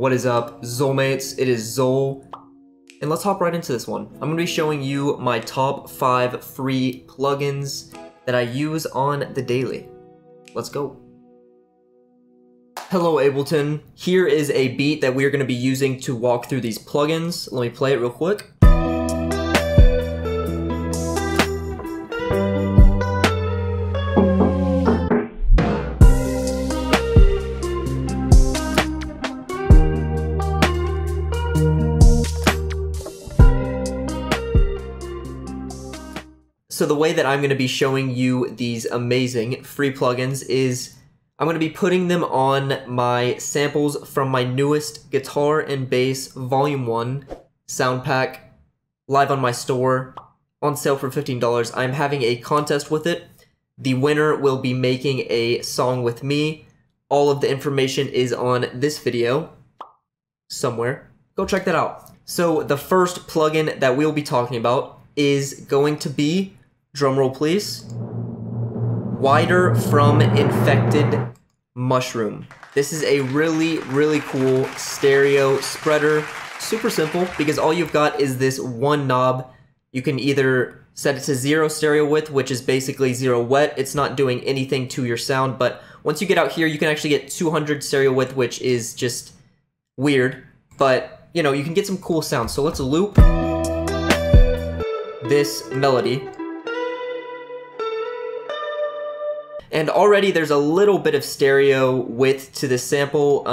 What is up, Xolemates? It is Xole, and let's hop right into this one. I'm going to be showing you my top 5 free plugins that I use on the daily. Let's go. Hello Ableton, here is a beat that we are going to be using to walk through these plugins. Let me play it real quick. So the way that I'm going to be showing you these amazing free plugins is I'm going to be putting them on my samples from my newest Guitar and Bass Volume 1 sound pack, live on my store, on sale for $15. I'm having a contest with it. The winner will be making a song with me. All of the information is on this video somewhere. Go check that out. So the first plugin that we'll be talking about is going to be, drumroll please, Wider from Infected Mushroom. This is a really cool stereo spreader. Super simple because all you've got is this one knob. You can either set it to 0 stereo width, which is basically 0 wet. It's not doing anything to your sound, but once you get out here, you can actually get 200 stereo width, which is just weird, but you know, you can get some cool sounds. So let's loop this melody. And already there's a little bit of stereo width to this sample,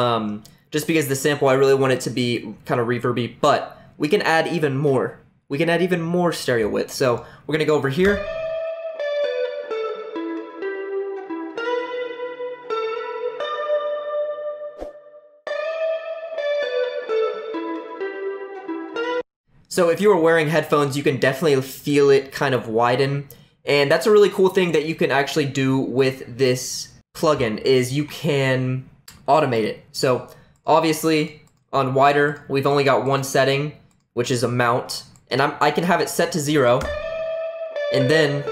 just because the sample, I really want it to be kind of reverby, but we can add even more. We can add even more stereo width. So we're gonna go over here. So if you are wearing headphones, you can definitely feel it kind of widen. And that's a really cool thing that you can actually do with this plugin, is you can automate it. So obviously on wider, we've only got one setting, which is a mount, and I can have it set to 0, and then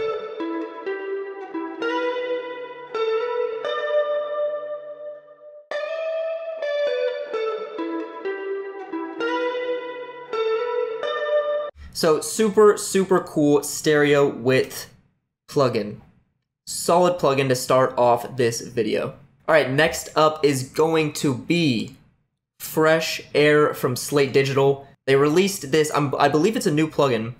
so super cool stereo width plugin. Solid plugin to start off this video. Alright, next up is going to be Fresh Air from Slate Digital. They released this, I believe it's a new plugin,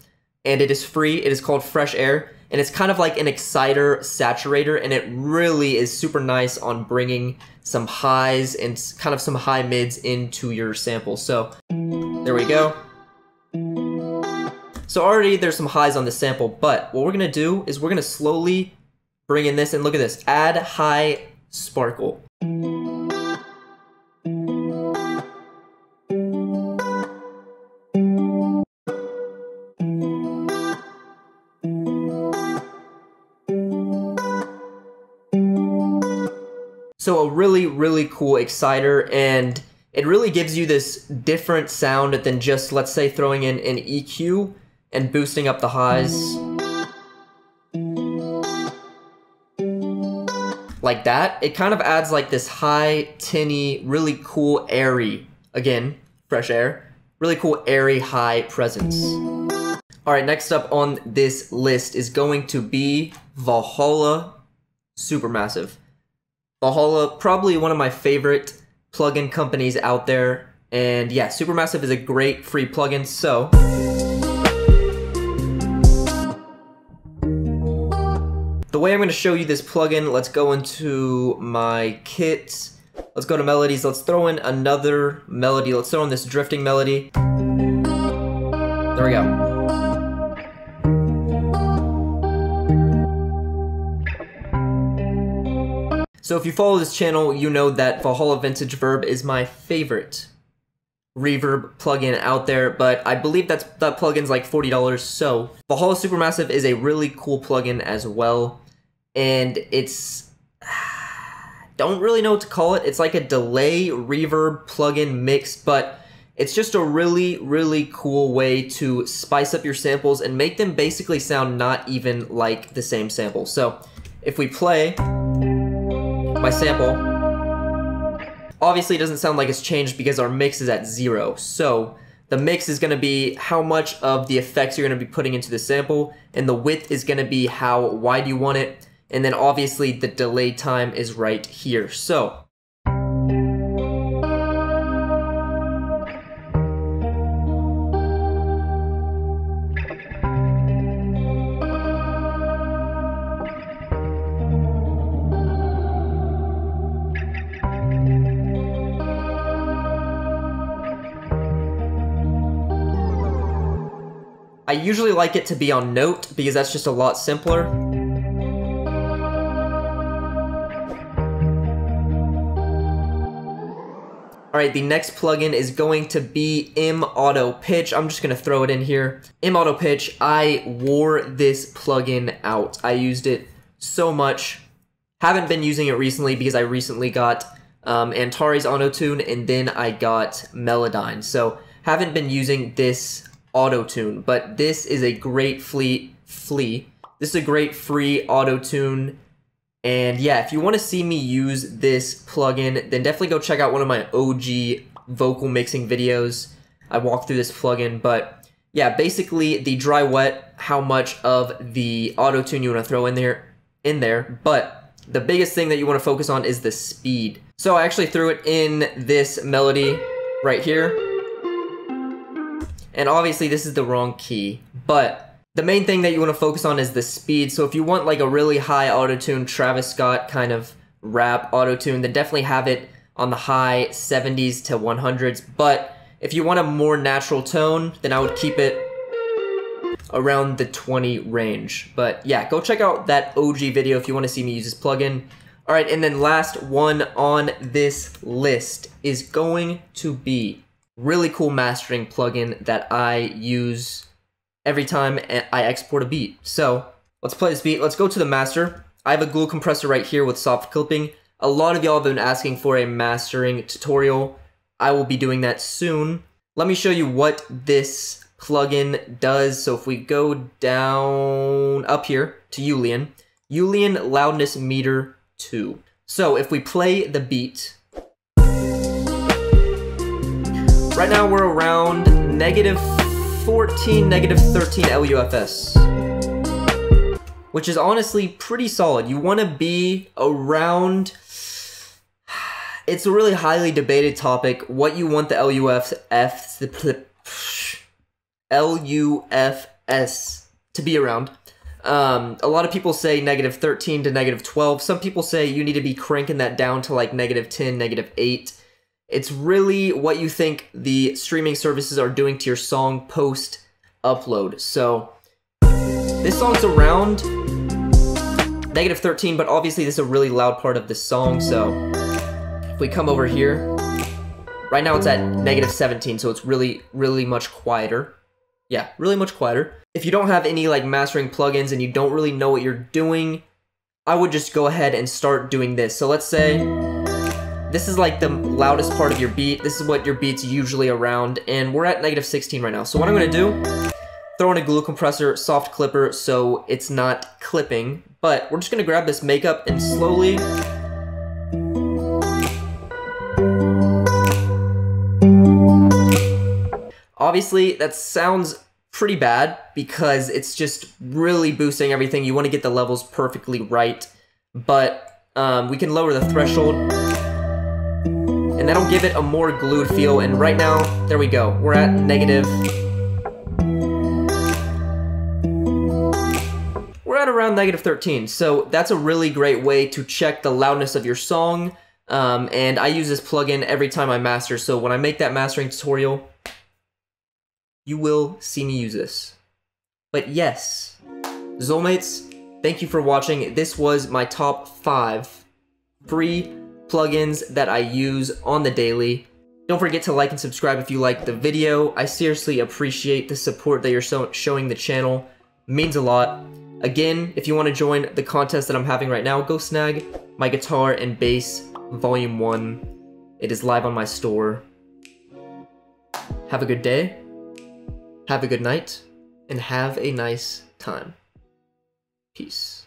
and it is free. It is called Fresh Air, and it's kind of like an exciter saturator, and it really is super nice on bringing some highs and kind of some high mids into your samples. So there we go. So already there's some highs on the sample, but what we're gonna do is we're gonna slowly bring in this, and look at this, add high sparkle. So a really cool exciter, and it really gives you this different sound than just, let's say, throwing in an EQ and boosting up the highs like that. It kind of adds like this high, tinny, really cool, airy, again, Fresh Air, really cool, airy, high presence. All right, next up on this list is going to be Valhalla Supermassive. Valhalla, probably one of my favorite plugin companies out there, and yeah, Supermassive is a great free plugin. So the way I'm going to show you this plugin, let's go into my kit. Let's go to melodies. Let's throw in another melody. Let's throw in this drifting melody. There we go. So if you follow this channel, you know that Valhalla Vintage Verb is my favorite reverb plugin out there, but I believe that plugin's like $40. So Valhalla Supermassive is a really cool plugin as well. And it's, don't really know what to call it. It's like a delay reverb plugin mix, but it's just a really cool way to spice up your samples and make them basically sound not even like the same sample. So if we play my sample, Obviously, it doesn't sound like it's changed because our mix is at 0. So the mix is going to be how much of the effects you're going to be putting into the sample, and the width is going to be how wide you want it, and then obviously the delay time is right here. So I usually like it to be on note because that's just a lot simpler. Alright, the next plugin is going to be mautopitch. I'm just going to throw it in here. Mautopitch, I wore this plugin out. I used it so much. Haven't been using it recently because I recently got Antares Autotune and then I got Melodyne. So haven't been using this auto-tune, but this is a great this is a great free auto-tune, and yeah, if you want to see me use this plugin, then definitely go check out one of my OG vocal mixing videos. I walk through this plugin, but yeah, basically the dry wet, how much of the auto-tune you want to throw in there, but the biggest thing that you want to focus on is the speed. So I actually threw it in this melody right here. And obviously this is the wrong key, but the main thing that you want to focus on is the speed. So if you want like a really high auto-tune, Travis Scott kind of rap auto-tune, then definitely have it on the high 70s to 100s. But if you want a more natural tone, then I would keep it around the 20 range. But yeah, go check out that OG video if you want to see me use this plugin. Alright, and then last one on this list is going to be really cool mastering plugin that I use every time I export a beat. So let's play this beat. Let's go to the master. I have a glue compressor right here with soft clipping. A lot of y'all have been asking for a mastering tutorial. I will be doing that soon. Let me show you what this plugin does. So if we go down up here to Julian loudness meter 2. So if we play the beat, right now we're around -14, -13 LUFS, which is honestly pretty solid. You want to be around, it's a really highly debated topic, what you want the LUFS to be around. A lot of people say -13 to -12. Some people say you need to be cranking that down to like -10, -8. It's really what you think the streaming services are doing to your song post-upload. So this song's around -13, but obviously this is a really loud part of the song. So if we come over here, right now it's at -17, so it's really much quieter. Yeah, really much quieter. If you don't have any like mastering plugins and you don't really know what you're doing, I would just go ahead and start doing this. So let's say this is like the loudest part of your beat. This is what your beat's usually around, and we're at -16 right now. So what I'm gonna do, throw in a glue compressor, soft clipper, so it's not clipping, but we're just gonna grab this makeup and slowly obviously that sounds pretty bad because it's just really boosting everything. You want to get the levels perfectly right, but we can lower the threshold and that'll give it a more glued feel. And right now, there we go, we're at around -13. So that's a really great way to check the loudness of your song. And I use this plugin every time I master, so when I make that mastering tutorial, you will see me use this. But yes, Xolemates, thank you for watching. This was my top 5 free plugins that I use on the daily. Don't forget to like and subscribe if you liked the video. I seriously appreciate the support that you're showing the channel. It means a lot. Again, if you want to join the contest that I'm having right now, go snag my guitar and bass Volume 1. It is live on my store. Have a good day. Have a good night, and have a nice time. Peace.